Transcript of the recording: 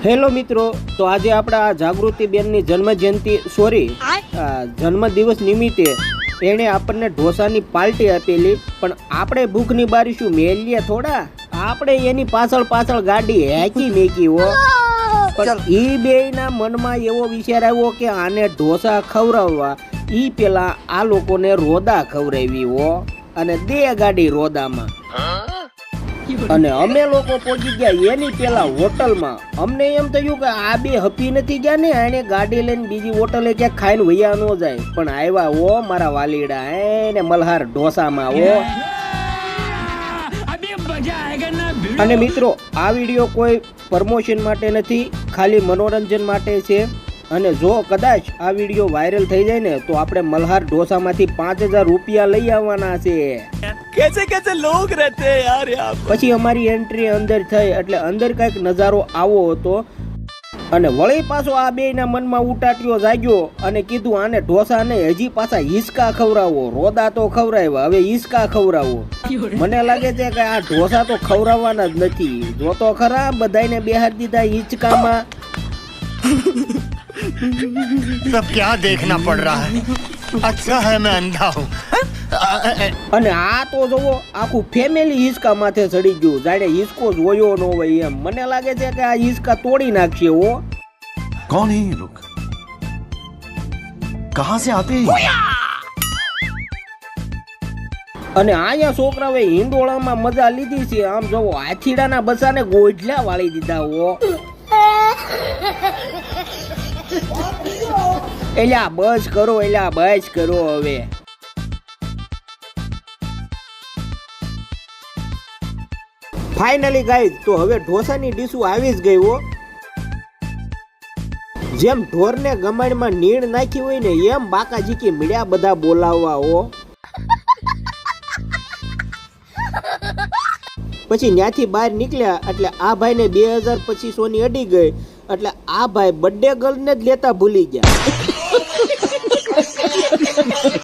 Hello મિત્રો, તો આજે આપણા જાગૃતિ બેનની જન્મદિવસ નિમિત્તે એણે આપણને ઢોસાની પાર્ટી આપેલી, પણ આપણે ભૂખની બારીશું મેલીએ થોડા, આપણે એની પાછળ ગાડી હેકી મેકી હો. પણ ઈ બેયના મનમાં એવો વિચાર આવ્યો કે આને ઢોસા ખવડાવવા ઈ પેલા આ લોકોને રોદા ખવડાવી હો, અને દે ગાડી રોદામાં. અને અમે લોકો પહોંચી ગયા એની પેલા હોટલમાં. અમને એમ થયું કે આ બે હપી નથી ગયા ને, આને ગાડી લઈને બીજી હોટલે ક્યાંક ખાઈને વૈયા ન જાય. પણ આવ્યા ઓ મારા વાલીડા એને મલ્હાર ઢોસામાં હો. અને મિત્રો, આ વિડીયો કોઈ પ્રમોશન માટે નથી, ખાલી મનોરંજન માટે છે. અને જો કદાચ આ વિડીયો વાયરલ થઈ જાય ને તો આપણે મલ્હાર ઢોસામાંથી 5000 રૂપિયા લઈ આવવાના છે. कैसे लोग रहते हैं यार यहाँ. પછી અમારી એન્ટ્રી અંદર થઈ એટલે અંદર કઈક નજારો આવો હતો. અને વળી પાછો આ બેયના મનમાં ઉટાટ્યો જાગ્યો અને કીધું આને ઢોસા નહીં, હજી પાછા હિસકા ખવડાવો. રોદા તો ખવડાવ્યા, હવે હિસકા ખવડાવો. મને લાગે છે કે આ ઢોસા તો ખવડાવવાના જ નથી. જો તો ખરા બધાને બેહાડી દીધા હિંચકામાં. सब क्या देखना पड़ रहा है. अच्छा है मैं अंधा हूँ. અને આ તો જોવો આખું ફેમિલી હિસકા માથે ચડી ગયું, જાણે હિસકો જોયો ન હોય એમ. મને લાગે છે કે આ હિસકા તોડી નાખશે હો. कौन है ये लोग, कहाँ से आते हैं? અને આયા છોકરાઓએ હિંડોળામાં મજા લીધી છે. આમ જોવો હાથીડાના બસાને ગોઢલા વાળી દીધા હો. એલા બસ કરો હવે. ફાઇનલી ગાઈઝ, તો હવે ઢોસાની ડીશો આવી જ ગઈ હો. જેમ ઢોરને ગમાડમાં નીણ નાખી હોય ને એમ બાકાજીકી મળ્યા બધા બોલાવવા હો. પછી ત્યાંથી બહાર નીકળ્યા એટલે આ ભાઈને 2250 ની અડી ગઈ, એટલે આ ભાઈ બર્થડે ગર્લ ને જ લેતા ભૂલી ગયા.